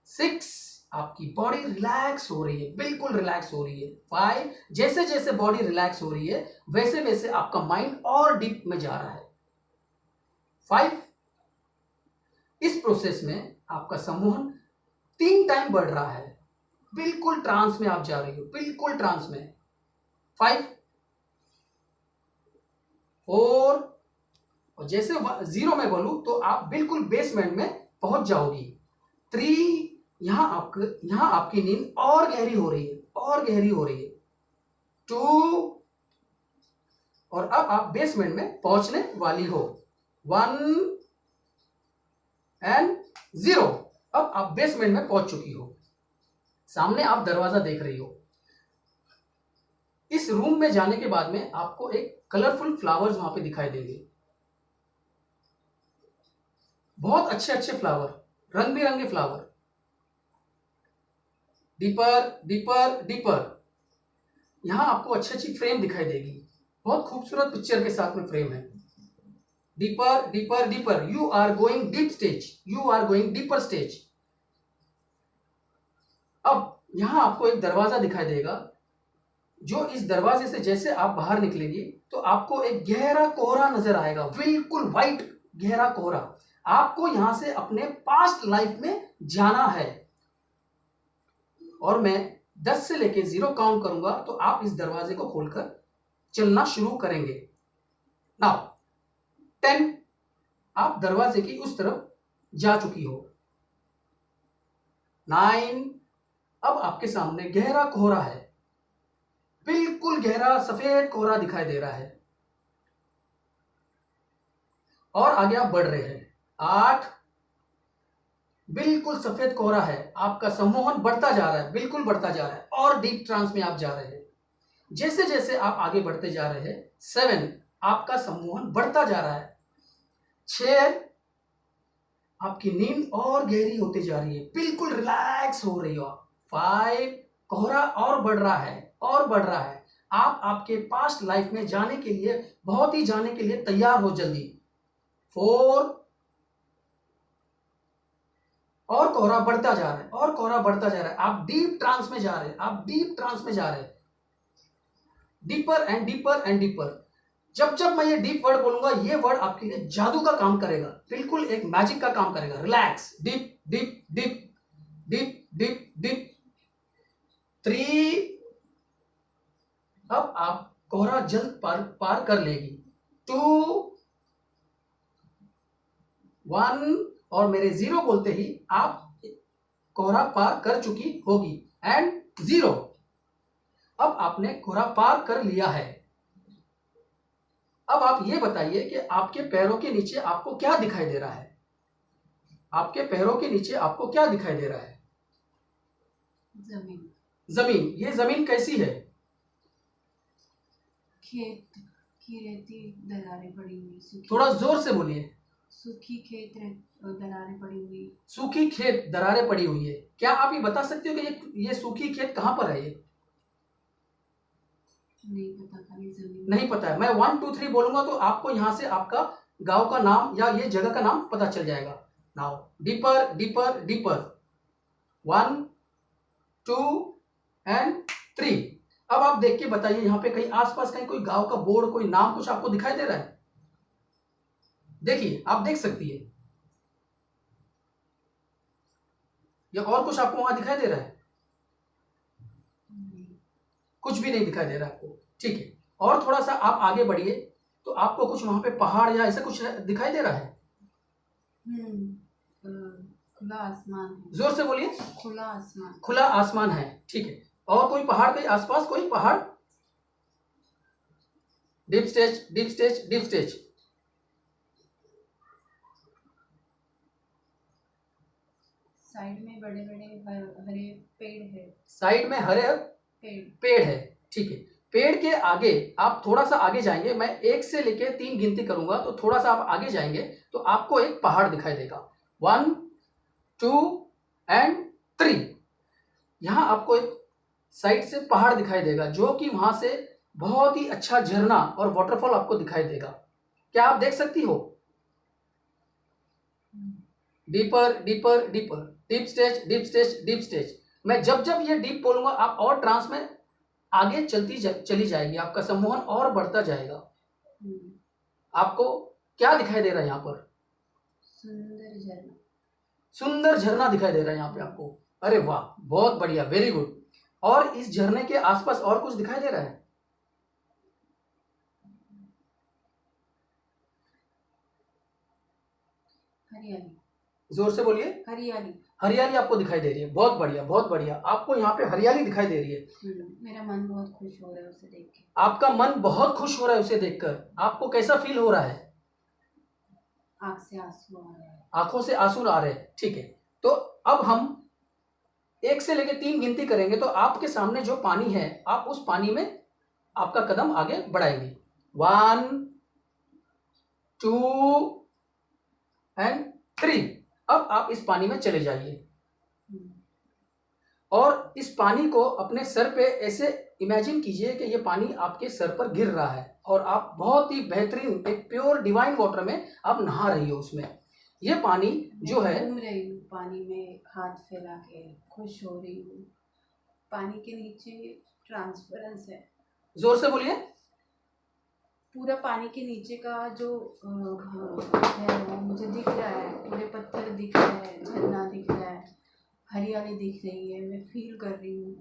6 आपकी बॉडी रिलैक्स हो रही है, बिल्कुल रिलैक्स हो रही है। 5 जैसे जैसे बॉडी रिलैक्स हो रही है वैसे वैसे आपका माइंड और डीप में जा रहा है। 5 इस प्रोसेस में आपका सम्मोहन 3 टाइम बढ़ रहा है, बिल्कुल ट्रांस में आप जा रही हो, बिल्कुल ट्रांस में। 5 4 और जैसे 0 में बोलूं तो आप बिल्कुल बेसमेंट में पहुंच जाओगी। 3 यहां आपकी नींद और गहरी हो रही है, और गहरी हो रही है। 2 और अब आप बेसमेंट में पहुंचने वाली हो। 1 एंड 0 अब आप बेसमेंट में पहुंच चुकी हो। सामने आप दरवाजा देख रही हो। इस रूम में जाने के बाद में आपको एक कलरफुल फ्लावर्स वहां पे दिखाई देंगे, बहुत अच्छे अच्छे फ्लावर, रंग बिरंगे फ्लावर। डीपर डीपर डीपर यहां आपको अच्छी अच्छी फ्रेम दिखाई देगी, बहुत खूबसूरत पिक्चर के साथ में फ्रेम है। Deeper deeper deeper you are going deep stage, you are going deeper stage. अब यहां आपको एक दरवाजा दिखाई देगा, जो इस दरवाजे से जैसे आप बाहर निकलेंगे तो आपको एक गहरा कोहरा नजर आएगा, बिल्कुल व्हाइट गहरा कोहरा। आपको यहां से अपने पास्ट लाइफ में जाना है और मैं 10 से लेके 0 काउंट करूंगा तो आप इस दरवाजे को खोलकर चलना शुरू करेंगे। नाउ 10, आप दरवाजे की उस तरफ जा चुकी हो। 9, अब आपके सामने गहरा कोहरा है, बिल्कुल गहरा सफेद कोहरा दिखाई दे रहा है और आगे आप बढ़ रहे हैं। 8, बिल्कुल सफेद कोहरा है, आपका सम्मोहन बढ़ता जा रहा है, बिल्कुल बढ़ता जा रहा है और डीप ट्रांस में आप जा रहे हैं। जैसे जैसे आप आगे बढ़ते जा रहे हैं। 7, आपका सम्मोहन बढ़ता जा रहा है। 6, आपकी नींद और गहरी होती जा रही है, बिल्कुल रिलैक्स हो रही हो आप। 5, कोहरा और बढ़ रहा है और बढ़ रहा है। आप आपके पास्ट लाइफ में जाने के लिए, बहुत ही जाने के लिए तैयार हो जल्दी। 4, और कोहरा बढ़ता जा रहा है और कोहरा बढ़ता जा रहा है। आप डीप ट्रांस में जा रहे हैं, आप डीप ट्रांस में जा रहे हैं, deeper and deeper and deeper. जब जब मैं ये डीप वर्ड बोलूंगा, ये वर्ड आपके लिए जादू का काम करेगा, बिल्कुल एक मैजिक का काम करेगा। Relax, deep deep deep deep deep deep. 3, अब आप कोहरा जल्द पार कर लेगी। 2, 1, और मेरे 0 बोलते ही आप कोहरा पार कर चुकी होगी। एंड 0, अब आपने कोहरा पार कर लिया है। अब आप ये बताइए कि आपके पैरों के नीचे आपको क्या दिखाई दे रहा है? आपके पैरों के नीचे आपको क्या दिखाई दे रहा है? जमीन। जमीन। ये जमीन कैसी है? खेत की रेती दरारें पड़ी हुई, सूखी। थोड़ा जोर से बोलिए। सूखी खेत दरारें पड़ी हुई। सूखी खेत दरारें पड़ी हुई है। क्या आप ये बता सकते हो कि ये सूखी खेत कहां पर है? ये नहीं पता, खाली जमीन। नहीं पता है। मैं 1 2 3 बोलूंगा तो आपको यहां से आपका गांव का नाम या ये जगह का नाम पता चल जाएगा। Now deeper deeper deeper. 1 2 and 3। अब आप देख के बताइए, यहाँ पे कहीं आसपास कहीं कोई गांव का बोर्ड, कोई नाम कुछ आपको दिखाई दे रहा है? देखिए, आप देख सकती है, या और कुछ आपको वहां दिखाई दे रहा है? कुछ भी नहीं दिखाई दे रहा है आपको। ठीक है, और थोड़ा सा आप आगे बढ़िए तो आपको कुछ वहां पे पहाड़ या ऐसा कुछ दिखाई दे रहा है? खुला आसमान है। जोर से बोलिए। खुला आसमान। खुला आसमान है। ठीक है, और कोई पहाड़ के आसपास कोई पहाड़? Deep stage deep stage deep stage. Side में बड़े बड़े हरे पेड़ है। साइड में हरे पेड़ है। ठीक है, पेड़ के आगे आप थोड़ा सा आगे जाएंगे, मैं 1 से लेके 3 गिनती करूंगा तो थोड़ा सा आप आगे जाएंगे तो आपको एक पहाड़ दिखाई देगा। 1 2 एंड 3। यहां आपको एक साइड से पहाड़ दिखाई देगा, जो कि वहां से बहुत ही अच्छा झरना और वाटरफॉल आपको दिखाई देगा। क्या आप देख सकती हो? Deeper deeper deeper, deep stage deep stage deep stage. मैं जब जब ये डीप बोलूंगा आप और ट्रांस में आगे चली जाएगी, आपका सम्मोहन और बढ़ता जाएगा। आपको क्या दिखाई दे रहा है यहाँ पर? सुंदर झरना। सुंदर झरना दिखाई दे रहा है यहाँ पे आपको। अरे वाह, बहुत बढ़िया, वेरी गुड। और इस झरने के आसपास और कुछ दिखाई दे रहा है? हरियाली। जोर से बोलिए। हरियाली। हरियाली आपको दिखाई दे रही है। बहुत बढ़िया बहुत बढ़िया, आपको यहाँ पे हरियाली दिखाई दे रही है। मेरा मन बहुत खुश हो रहा है उसे देख के। आपका मन बहुत खुश हो रहा है उसे देखकर। आपको कैसा फील हो रहा है? आंख से आंसू आ रहे हैं। आंखों से आंसू आ रहे हैं। ठीक है, तो अब हम 1 से लेकर 3 गिनती करेंगे तो आपके सामने जो पानी है, आप उस पानी में आपका कदम आगे बढ़ाएंगे। 1 2 एंड 3। अब आप इस पानी में चले जाइए और इस पानी को अपने सर पे ऐसे इमेजिन कीजिए कि ये पानी आपके सर पर गिर रहा है और आप बहुत ही बेहतरीन एक प्योर डिवाइन वाटर में आप नहा रही हो उसमें। ये पानी जो है, घूम रही हूँ पानी में, हाथ फैला के खुश हो रही हूँ। पानी के नीचे ट्रांसपेरेंस है। जोर से बोलिए। पूरा पानी के नीचे का जो है वो मुझे दिख रहा है। पूरे पत्थर दिख रहे हैं, झरना दिख रहा है, हरियाली दिख रही है, मैं फील कर रही हूँ।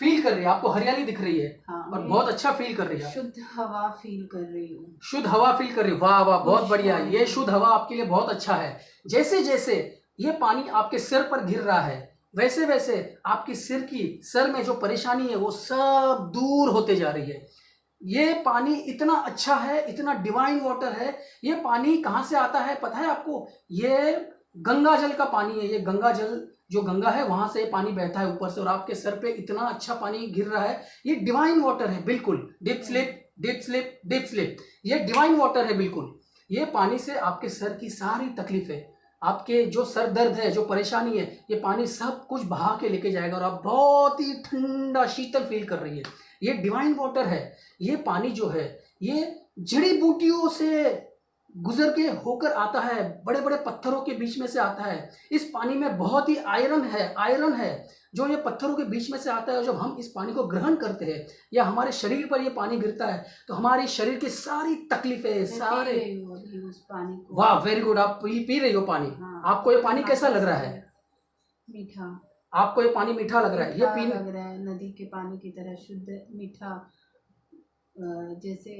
फील कर रही है, आपको हरियाली दिख रही है हाँ, और मैं बहुत अच्छा फील कर रही है। शुद्ध हवा फील कर रही हूँ। शुद्ध हवा फील कर रही है, वाह वाह, बहुत खुश बढ़िया। हवा। ये शुद्ध हवा आपके लिए बहुत अच्छा है। जैसे जैसे ये पानी आपके सिर पर गिर रहा है, वैसे वैसे आपकी सर में जो परेशानी है वो सब दूर होते जा रही है। ये पानी इतना अच्छा है, इतना डिवाइन वाटर है। ये पानी कहाँ से आता है पता है आपको? ये गंगा जल का पानी है। ये गंगा जल, जो गंगा है वहां से पानी बहता है ऊपर से, और आपके सर पे इतना अच्छा पानी गिर रहा है। ये डिवाइन वाटर है बिल्कुल। Dip slip dip slip dip slip, ये डिवाइन वाटर है बिल्कुल। ये पानी से आपके सर की सारी तकलीफें, आपके जो सर दर्द है, जो परेशानी है, ये पानी सब कुछ बहा के लेके जाएगा और आप बहुत ही ठंडा शीतल फील कर रही है। ये डिवाइन वाटर है। ये पानी जो है ये जड़ी बूटियों से गुजर के होकर आता है, बड़े बड़े पत्थरों के बीच में से आता है। इस पानी में बहुत ही आयरन है जो ये पत्थरों के बीच में से आता है। जब हम इस पानी को ग्रहण करते हैं या हमारे शरीर पर ये पानी गिरता है तो हमारी शरीर की सारी तकलीफें, सारे, उस पानी को। वाह वेरी गुड, आप पी रही हो पानी। हाँ, आपको ये पानी कैसा लग रहा है? मीठा। आपको ये पानी मीठा लग रहा है? ये मीठा पीने लग रहा है, नदी के पानी की तरह शुद्ध मीठा, जैसे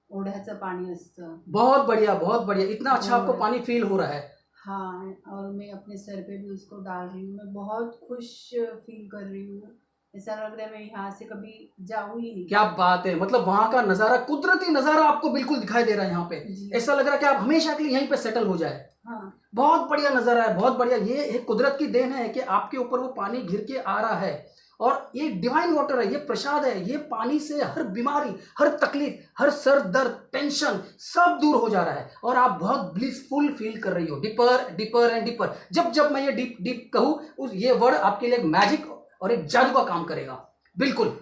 ओढ्याचं पाणी असतं। बहुत बढ़िया, बहुत बढ़िया। इतना अच्छा आपको पानी फील हो रहा है? हाँ, और मैं अपने सर पे भी उसको डाल रही हूँ। मैं बहुत खुश फील कर रही हूँ। ऐसा लग रहा है मैं यहाँ से कभी जाऊँ ही नहीं। क्या बात है, मतलब वहां का नजारा, कुदरती नजारा आपको बिल्कुल दिखाई दे रहा है यहाँ पे। जी। ऐसा लग रहा है कि आप हमेशा के लिए यहीं पे सेटल हो जाए। हाँ, बहुत बढ़िया नजारा है, बहुत बढ़िया। ये एक कुदरत की देन है कि आपके ऊपर वो पानी गिर के आ रहा है, और ये डिवाइन वाटर है, ये प्रसाद है। ये पानी से हर बीमारी, हर तकलीफ, हर सर दर्द, टेंशन सब दूर हो जा रहा है और आप बहुत ब्लिसफुल फील कर रही हो। डिपर डिपर एंड डिपर, जब जब मैं ये डीप डीप कहूँ, उस ये वर्ड आपके लिए एक मैजिक और एक जादू का काम करेगा बिल्कुल।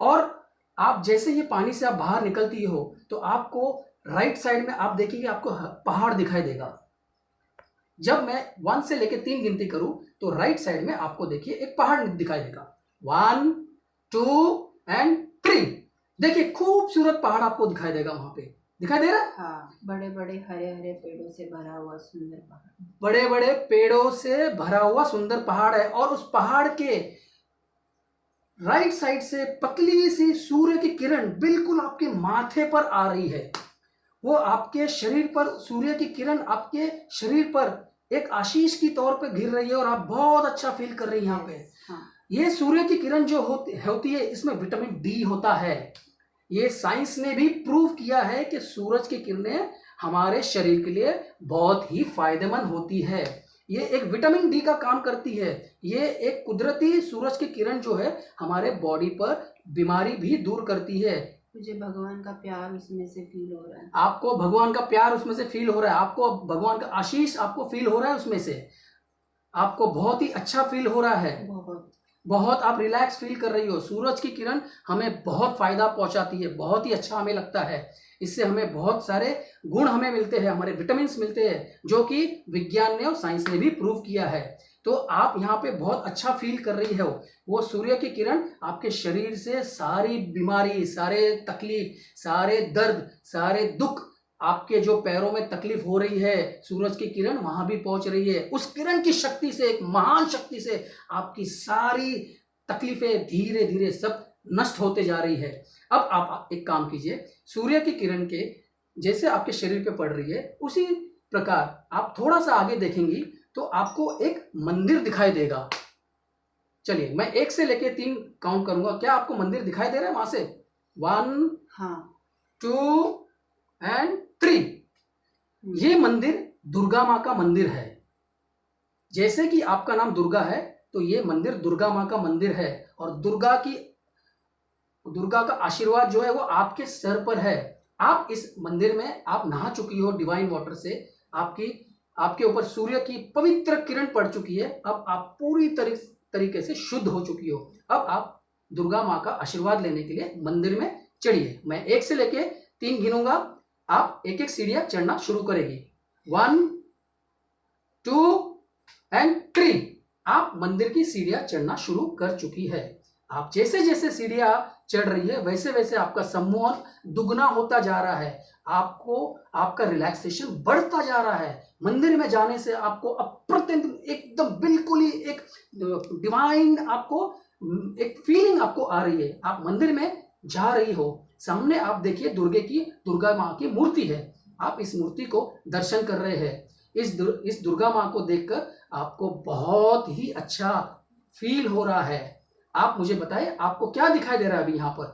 और आप जैसे ये पानी से आप बाहर निकलती हो तो आपको राइट साइड में आप देखिए आपको पहाड़ दिखाई देगा। जब मैं 1 से लेके 3 गिनती करूं तो राइट साइड में आपको देखिए एक पहाड़ दिखाई देगा। 1 2 एंड 3। देखिए खूबसूरत पहाड़ आपको दिखाई देगा, वहां पे दिखाई दे रहा है। हाँ, बड़े बड़े हरे हरे पेड़ों से भरा हुआ सुंदर पहाड़। बड़े बड़े पेड़ों से भरा हुआ सुंदर पहाड़ है, और उस पहाड़ के राइट साइड से पतली सी सूर्य की किरण बिल्कुल आपके माथे पर आ रही है। वो आपके शरीर पर, सूर्य की किरण आपके शरीर पर एक आशीष की तौर पे गिर रही है और आप बहुत अच्छा फील कर रही हैं यहाँ पे। हाँ, ये सूर्य की किरण जो होती है, इसमें विटामिन डी होता है। ये साइंस ने भी प्रूव किया है कि सूरज की किरणें हमारे शरीर के लिए बहुत ही फायदेमंद होती है। ये एक विटामिन डी का काम करती है। ये एक कुदरती सूरज की किरण जो है हमारे बॉडी पर बीमारी भी दूर करती है। मुझे भगवान का प्यार उसमें से फील हो रहा है। आपको भगवान का प्यार उसमें से फील हो रहा है, आपको भगवान का आशीष आपको फील हो रहा है उसमें से। आपको बहुत ही अच्छा फील हो रहा है, बहुत बहुत आप रिलैक्स फील कर रही हो। सूरज की किरण हमें बहुत फायदा पहुंचाती है, बहुत ही अच्छा हमें लगता है। इससे हमें बहुत सारे गुण हमें मिलते हैं, हमारे विटामिन मिलते हैं, जो कि विज्ञान ने और साइंस ने भी प्रूव किया है। तो आप यहाँ पे बहुत अच्छा फील कर रही हो। वो सूर्य की किरण आपके शरीर से सारी बीमारी, सारे तकलीफ, सारे दर्द, सारे दुख, आपके जो पैरों में तकलीफ हो रही है, सूरज की किरण वहां भी पहुंच रही है। उस किरण की शक्ति से, एक महान शक्ति से आपकी सारी तकलीफें धीरे धीरे सब नष्ट होते जा रही है। अब आप एक काम कीजिए, सूर्य की किरण के जैसे आपके शरीर पे पड़ रही है उसी प्रकार आप थोड़ा सा आगे देखेंगी तो आपको एक मंदिर दिखाई देगा। चलिए मैं 1 से लेके 3 काउंट करूंगा, क्या आपको मंदिर दिखाई दे रहा है वहां से? 1 हाँ 2 एंड 3। ये मंदिर दुर्गा माँ का मंदिर है। जैसे कि आपका नाम दुर्गा है तो ये मंदिर दुर्गा माँ का मंदिर है, और दुर्गा का आशीर्वाद जो है वो आपके सर पर है। आप इस मंदिर में आप नहा चुकी हो डिवाइन वाटर से, आपके ऊपर सूर्य की पवित्र किरण पड़ चुकी है। अब आप पूरी तरीके से शुद्ध हो चुकी हो। अब आप दुर्गा माँ का आशीर्वाद लेने के लिए मंदिर में चढ़िए। मैं 1 से लेके 3 गिनूंगा, आप एक एक सीढ़ियां चढ़ना शुरू करेगी। 1 2 एंड 3। आप मंदिर की सीढ़ियां चढ़ना शुरू कर चुकी है। आप जैसे जैसे सीढ़ियां चढ़ रही है वैसे वैसे आपका सम्मोहन दुगना होता जा रहा है। आपका रिलैक्सेशन बढ़ता जा रहा है। मंदिर में जाने से आपको अप्रतिम, एकदम बिल्कुल ही एक डिवाइन आपको एक फीलिंग आपको आ रही है, आप मंदिर में जा रही हो, सामने आप देखिए दुर्गा माँ की मूर्ति है, आप इस मूर्ति को दर्शन कर रहे हैं। इस दुर्गा माँ को देखकर आपको बहुत ही अच्छा फील हो रहा है। आप मुझे बताएं आपको क्या दिखाई दे रहा है अभी यहाँ पर?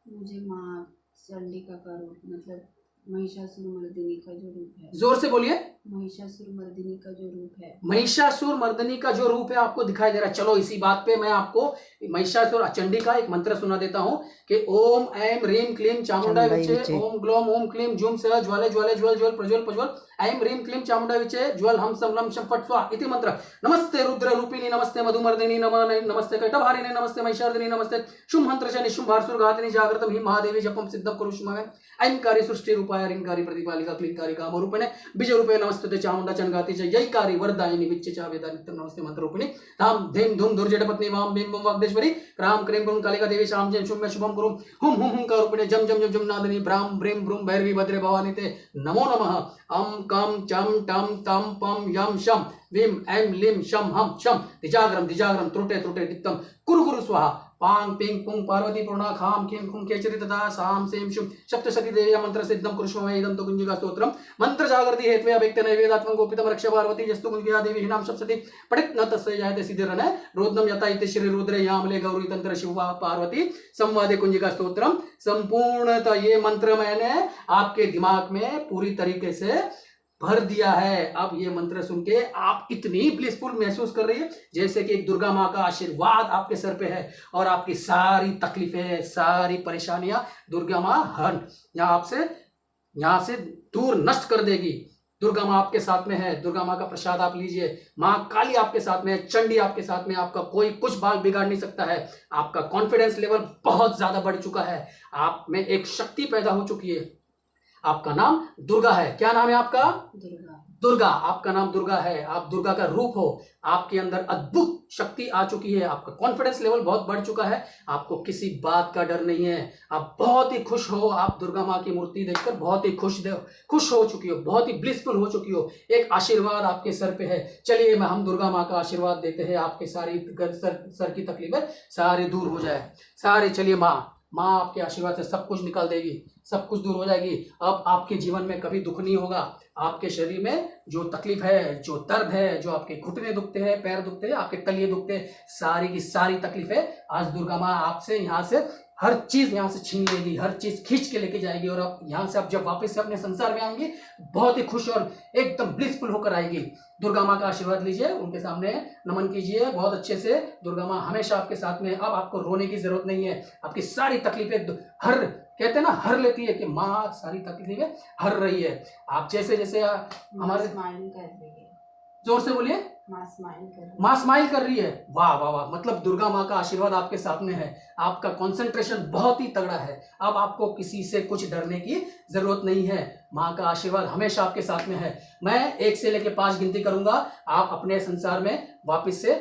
मुझे माँ चंडिका का रूप, मतलब महिषासुर मर्दिनी का जो रूप है। जोर से बोलिए। महिषासुर मर्दिनी का जो रूप है। महिषासुर मर्दिनी का जो रूप है आपको दिखाई दे रहा है। चलो इसी बात पे मैं आपको महिषासुर चंडी का एक मंत्र सुना देता हूँ कि ओम ऐम ह्रीम क्लीम चामुंडा विचे, ओम ग्लोम ओम क्लीम ज्यूम स ज्वाले ज्वाले ज्वल ज्वल प्रज्वल प्रज्वल, ऐम ह्रीम क्लीम चामुंडा विचे ज्वल हम सम लम शम फट स्वाहा इति मंत्र। नमस्ते रुद्र रूपिणी, नमस्ते मधुमर्दिनी, नमस्ते कैटभारिणी, नमस्ते महिषार्दिनी, नमस्ते शुंभंत्रश निशुंभासुर घातिनी जागृतम ही महादेवी जपम सिद्धम कुरुष्मवे ऐंकारी सृष्टि रूपाय ह्रींकारी प्रतिपालिका क्लींकारी कामरूपिणे बीज रूपे नमस्ते चामुंडा चनगाति च यैकारी वरदायिनी विच्च वेदा नित्यं नमस्ते मंत्र रूपिणी धाम धीम धूम दुर्जटपत्नी वाम भीम बम वाग्देश्वरी क्राम क्रीम क्रूम कालिका देवी शाम जय शुभ शुभम कुरुम हुम हुम हुम का रूपिणे जम जम जम जम नादिनी ब्राम ब्रीम ब्रूम भैरवी भद्रे भवानी ते नमो नमः। अम कम चम टम तम पम यम शम विम ऐम लिम शम हम शम दिजाग्रम त्रुटे त्रुटे दिक्तम कुरु कुरु स्वाहा पांग पिंग पुंग पार्वती पूर्णा खाम खीम खुम केचरी तथा साम सेम शुम सप्तशती देवी मंत्र सिद्धम कुरुष्मवे इदं तो कुंजिका स्तोत्रम मंत्र जागृति हेत्वे अव्यक्त नैवेदात्मं गोपितम रक्ष पार्वती जस्तु कुंजिका देवी हिनाम सप्तशती पठित न तस्य जायते सिद्धिरने रोदनम यथा इति श्री रुद्रे यामले गौरी तंत्र शिवा पार्वती संवादे कुंजिका स्तोत्रम। संपूर्णतः ये मंत्र मैंने आपके दिमाग में पूरी तरीके से भर दिया है। अब ये मंत्र सुन के आप इतनी ब्लिसफुल महसूस कर रही है जैसे कि एक दुर्गा माँ का आशीर्वाद आपके सर पे है और आपकी सारी तकलीफें, सारी परेशानियां दुर्गा माँ हर यहाँ से दूर नष्ट कर देगी। दुर्गा माँ आपके साथ में है, दुर्गा माँ का प्रसाद आप लीजिए। माँ काली आपके साथ में है, चंडी आपके साथ में, आपका कोई कुछ बाल बिगाड़ नहीं सकता है। आपका कॉन्फिडेंस लेवल बहुत ज्यादा बढ़ चुका है, आप में एक शक्ति पैदा हो चुकी है। आपका नाम दुर्गा है। क्या नाम है आपका? दुर्गा। आपका नाम दुर्गा है, आप दुर्गा का रूप हो। आपके अंदर अद्भुत शक्ति आ चुकी है, आपका कॉन्फिडेंस लेवल बहुत बढ़ चुका है, आपको किसी बात का डर नहीं है। आप बहुत ही खुश हो, आप दुर्गा माँ की मूर्ति देखकर बहुत ही खुश हो चुकी हो, बहुत ही ब्लिसफुल हो चुकी हो। एक आशीर्वाद आपके सर पे है। चलिए हम दुर्गा माँ का आशीर्वाद देते हैं, आपके सारी सर की तकलीफें सारी दूर हो जाए सारी। चलिए माँ आपके आशीर्वाद से सब कुछ निकाल देगी, सब कुछ दूर हो जाएगी। अब आपके जीवन में कभी दुख नहीं होगा। आपके शरीर में जो तकलीफ है, जो दर्द है, जो आपके घुटने दुखते हैं, पैर दुखते हैं, आपके तलिए दुखते हैं, सारी की सारी तकलीफें आज दुर्गा माँ आपसे यहाँ से हर चीज यहाँ से छीन लेगी, हर चीज खींच के लेके जाएगी। और अब यहाँ से आप जब वापस से अपने संसार में आएंगे बहुत ही खुश और एकदम ब्लिसफुल होकर आएगी। दुर्गा माँ का आशीर्वाद लीजिए, उनके सामने नमन कीजिए बहुत अच्छे से। दुर्गा माँ हमेशा आपके साथ में। अब आपको रोने की जरूरत नहीं है, आपकी सारी तकलीफें कहते हैं ना हर लेती है, कि माँ सारी तकलीफें हर रही है। आप जैसे जैसे हमारे स्माइल कर रही है, जोर से बोलिए। माँ स्माइल कर रही है। वाह वाह वाह, मतलब दुर्गा माँ का आशीर्वाद आपके साथ में है। आपका कंसंट्रेशन बहुत ही तगड़ा है। अब आपको किसी से कुछ डरने की जरूरत नहीं है, माँ का आशीर्वाद हमेशा आपके साथ में है। मैं 1 से लेकर 5 गिनती करूंगा, आप अपने संसार में वापस से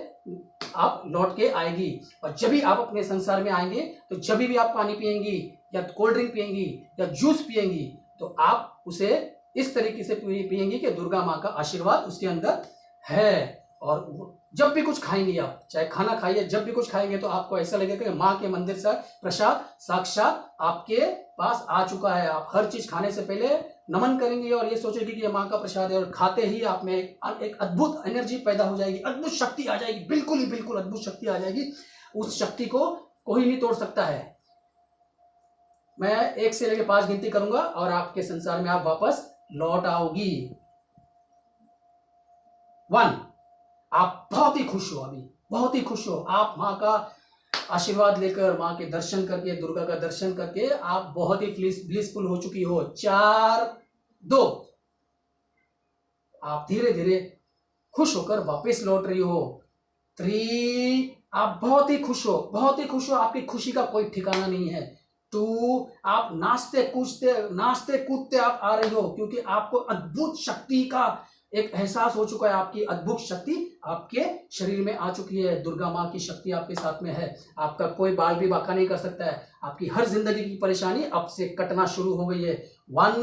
आप लौट के आएगी। और जब भी आप अपने संसार में आएंगे तो जब भी आप पानी पिएंगी या कोल्ड ड्रिंक पिएंगी या जूस पिएंगी तो आप उसे इस तरीके से पिएंगी कि दुर्गा माँ का आशीर्वाद उसके अंदर है। और जब भी कुछ खाएंगे, आप चाहे खाना खाइए, जब भी कुछ खाएंगे तो आपको ऐसा लगेगा कि माँ के मंदिर से प्रसाद साक्षात आपके पास आ चुका है। आप हर चीज खाने से पहले नमन करेंगे और ये सोचेंगे कि ये माँ का प्रसाद है, और खाते ही आप में एक अद्भुत एनर्जी पैदा हो जाएगी, अद्भुत शक्ति आ जाएगी, बिल्कुल अद्भुत शक्ति आ जाएगी। उस शक्ति को कोई नहीं तोड़ सकता है। मैं 1 से लेकर 5 गिनती करूंगा और आपके संसार में आप वापस लौट आओगी। 1, आप बहुत ही खुश हो, अभी बहुत ही खुश हो। आप माँ का आशीर्वाद लेकर, माँ के दर्शन करके, दुर्गा का दर्शन करके आप बहुत ही ब्लिसफुल हो चुकी हो। 4, 2, आप धीरे धीरे खुश होकर वापस लौट रही हो। 3, आप बहुत ही खुश हो, बहुत ही खुश हो, आपकी खुशी का कोई ठिकाना नहीं है। 2, आप नाचते कूदते आप आ रही हो, क्योंकि आपको अद्भुत शक्ति का एक एहसास हो चुका है। आपकी अद्भुत शक्ति आपके शरीर में आ चुकी है। दुर्गा माँ की शक्ति आपके साथ में है। आपका कोई बाल भी बांका नहीं कर सकता है। आपकी हर जिंदगी की परेशानी अब से कटना शुरू हो गई है। 1,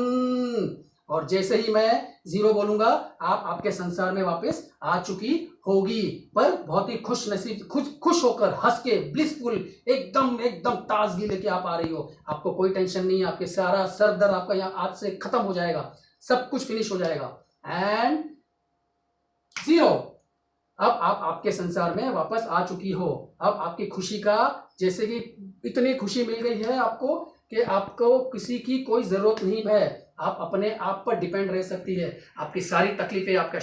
और जैसे ही मैं 0 बोलूंगा आप आपके संसार में वापस आ चुकी होगी, पर बहुत ही खुश नसीब, खुश होकर, हंस के, ब्लिसफुल, एकदम एकदम ताजगी लेके आप आ रही हो। आपको कोई टेंशन नहीं है, आपके सारा सर दर्द आपका यहाँ आज से खत्म हो जाएगा, सब कुछ फिनिश हो जाएगा। एंड 0, अब आप आपके संसार में वापस आ चुकी हो। अब आपकी खुशी का, जैसे कि इतनी खुशी मिल गई है आपको कि आपको किसी की कोई जरूरत नहीं है, आप अपने आप पर डिपेंड रह सकती है। आपकी सारी तकलीफें, आपका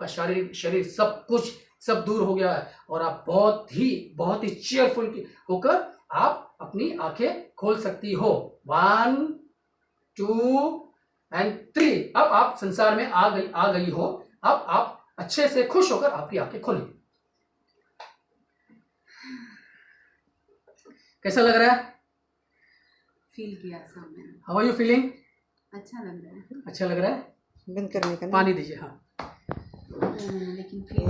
शरीर सब कुछ सब दूर हो गया है और आप बहुत ही चेयरफुल होकर आप अपनी आंखें खोल सकती हो। 1 2 एंड 3। अब आप संसार में आ गई हो। अब आप अच्छे से खुश होकर आपकी आंखें खोली। कैसा लग रहा है? फील किया सब मैंने। How are you feeling? अच्छा लग रहा है। अच्छा लग रहा है? बंद करने का ना? पानी दीजिए। हाँ लेकिन फील